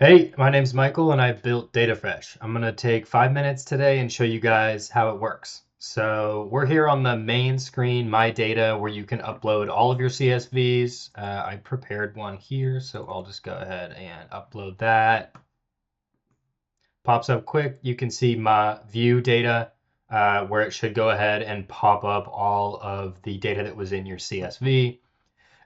Hey, my name's Michael and I built DataFresh. I'm going to take 5 minutes today and show you guys how it works. So we're here on the main screen, My Data, where you can upload all of your CSVs. I prepared one here, so I'll just go ahead and upload that. Pops up quick. You can see my view data, where it should go ahead and pop up all of the data that was in your CSV.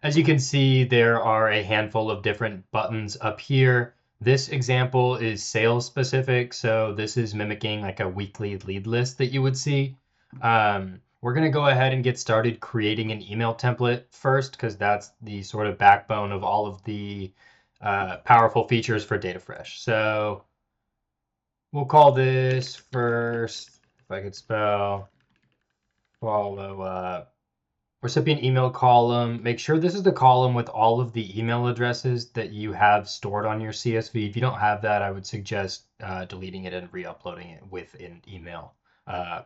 As you can see, there are a handful of different buttons up here. This example is sales specific, so this is mimicking like a weekly lead list that you would see. We're going to go ahead and get started creating an email template first, because that's the sort of backbone of all of the powerful features for DataFresh. So we'll call this first, if I could spell, follow up. Recipient email column. Make sure this is the column with all of the email addresses that you have stored on your CSV. If you don't have that, I would suggest deleting it and re-uploading it with an email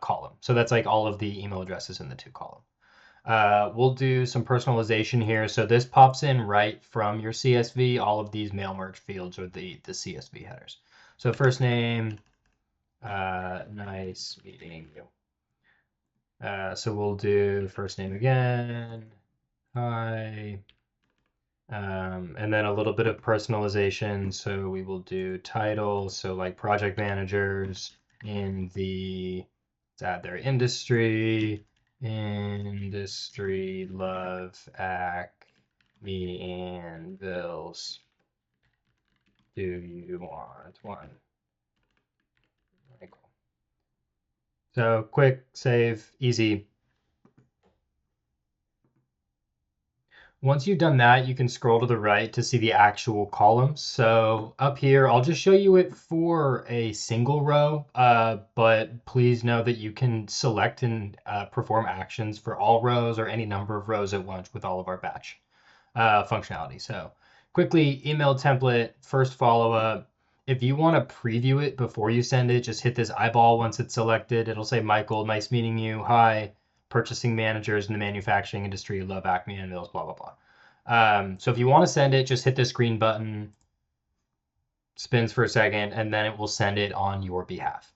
column. So that's like all of the email addresses in the two column. We'll do some personalization here. So this pops in right from your CSV. All of these mail merge fields are the CSV headers. So first name, nice meeting you. So we'll do first name again. Hi. And then a little bit of personalization. So we will do title. So like project managers in let's add their industry, love, acme, and bills. Do you want one? Michael. So quick, save, easy. Once you've done that, you can scroll to the right to see the actual columns. So up here, I'll just show you it for a single row, but please know that you can select and perform actions for all rows or any number of rows at once with all of our batch functionality. So quickly, email template, first follow-up. If you want to preview it before you send it, just hit this eyeball once it's selected. It'll say, Michael, nice meeting you. Hi, purchasing managers in the manufacturing industry, love Acme and Mills, blah, blah, blah. So if you want to send it, just hit this green button, spins for a second, and then it will send it on your behalf.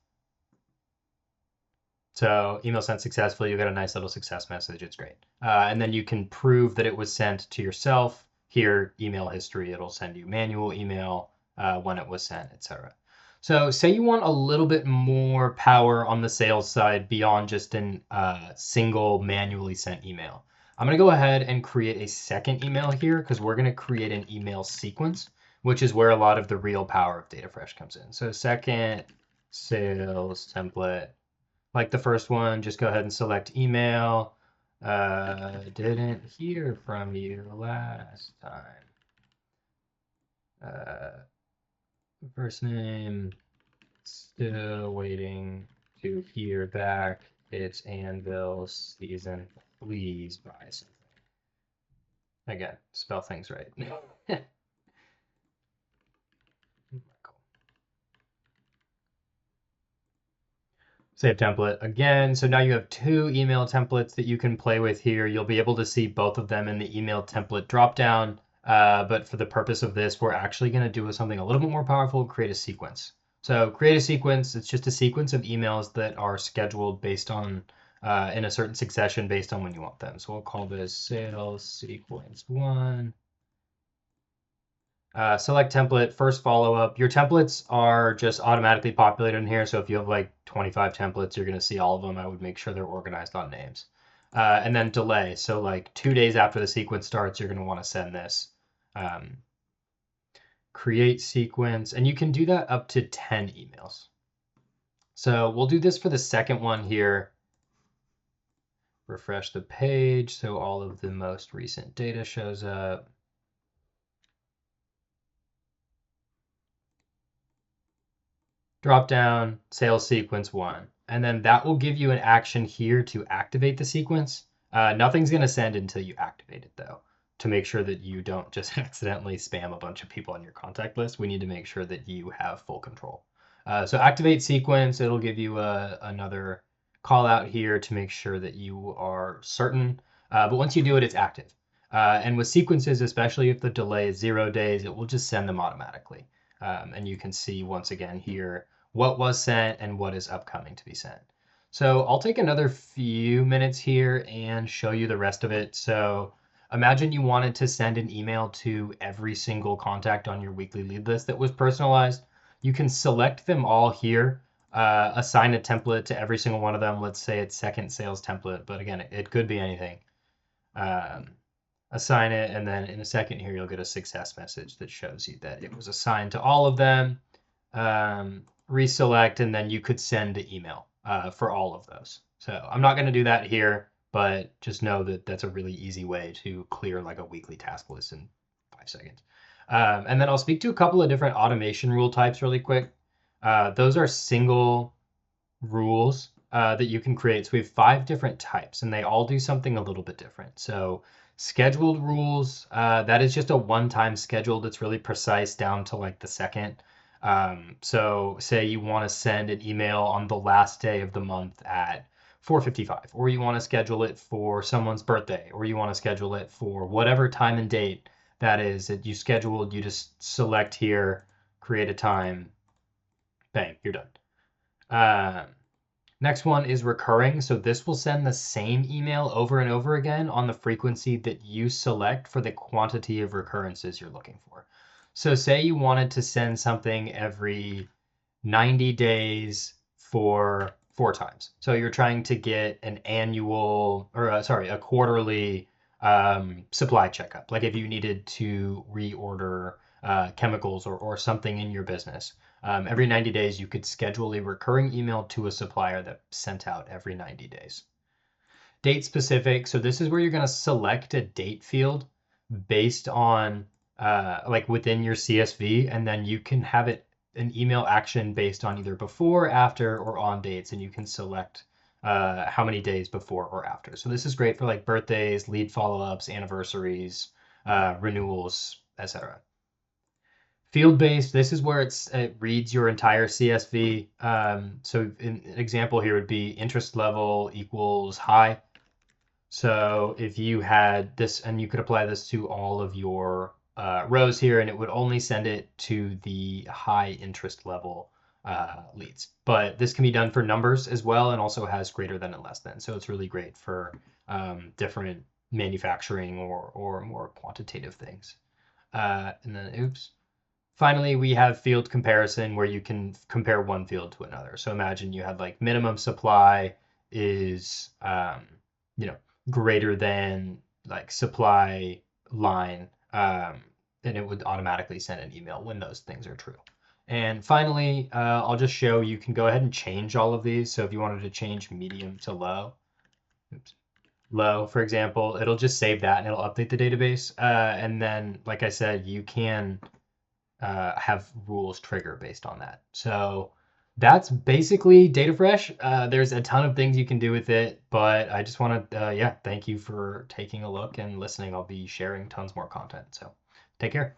So email sent successfully, you get a nice little success message. It's great. And then you can prove that it was sent to yourself. Here, email history, it'll send you manual email when it was sent, etc. So say you want a little bit more power on the sales side beyond just a single manually sent email. I'm going to go ahead and create a second email here because we're going to create an email sequence, which is where a lot of the real power of DataFresh comes in. So second sales template, like the first one, just go ahead and select email. Didn't hear from you last time. First name, still waiting to hear back. It's Anvil season. Please buy something. Again, spell things right. Save template again. So now you have two email templates that you can play with here. You'll be able to see both of them in the email template dropdown. But for the purpose of this, we're actually going to do something a little bit more powerful, create a sequence. So create a sequence. It's just a sequence of emails that are scheduled based on in a certain succession based on when you want them. So we'll call this sales sequence 1. Select template, first follow-up. Your templates are just automatically populated in here. So if you have like 25 templates, you're going to see all of them. I would make sure they're organized on names. And then delay. So like 2 days after the sequence starts, you're going to want to send this. Create sequence. And you can do that up to 10 emails. So we'll do this for the second one here. Refresh the page so all of the most recent data shows up. Drop down, sales sequence 1. And then that will give you an action here to activate the sequence. Nothing's going to send until you activate it, though. To make sure that you don't just accidentally spam a bunch of people on your contact list, we need to make sure that you have full control. So activate sequence, it'll give you another call out here to make sure that you are certain. But once you do it, it's active. And with sequences, especially if the delay is 0 days, it will just send them automatically. And you can see once again here what was sent and what is upcoming to be sent. So I'll take another few minutes here and show you the rest of it. So imagine you wanted to send an email to every single contact on your weekly lead list that was personalized. You can select them all here, assign a template to every single one of them. Let's say it's second sales template, but again, it could be anything. Assign it, and then in a second here, you'll get a success message that shows you that it was assigned to all of them. Reselect, and then you could send an email for all of those. So I'm not going to do that here, but just know that that's a really easy way to clear like a weekly task list in 5 seconds. And then I'll speak to a couple of different automation rule types really quick. Those are single rules that you can create. So we have 5 different types, and they all do something a little bit different. So scheduled rules, that is just a one-time schedule that's really precise down to like the second. So say you want to send an email on the last day of the month at 4:55, or you want to schedule it for someone's birthday, or you want to schedule it for whatever time and date that is that you scheduled. You just select here, create a time, bang, you're done. Next one is recurring. So this will send the same email over and over again on the frequency that you select for the quantity of recurrences you're looking for. So say you wanted to send something every 90 days for 4 times. So you're trying to get an annual, or a quarterly supply checkup. Like if you needed to reorder chemicals or something in your business. Every 90 days, you could schedule a recurring email to a supplier that sent out every 90 days. Date specific. So this is where you're going to select a date field based on like within your CSV, and then you can have it an email action based on either before, after, or on dates, and you can select how many days before or after. So this is great for like birthdays, lead follow-ups, anniversaries, renewals, etc. Field-based, this is where it reads your entire CSV. So an example here would be interest level equals high. So if you had this, and you could apply this to all of your rows here, and it would only send it to the high interest level leads. But this can be done for numbers as well, and also has greater than and less than. So it's really great for different manufacturing or more quantitative things. And then, oops. Finally, we have field comparison where you can compare one field to another. So imagine you had like minimum supply is, greater than like supply line, and it would automatically send an email when those things are true. And finally, I'll just show you can go ahead and change all of these. So if you wanted to change medium to low, low, for example, it'll just save that and it'll update the database. And then, like I said, you can have rules trigger based on that. So that's basically DataFresh. There's a ton of things you can do with it, but I just want to, thank you for taking a look and listening. I'll be sharing tons more content. So take care.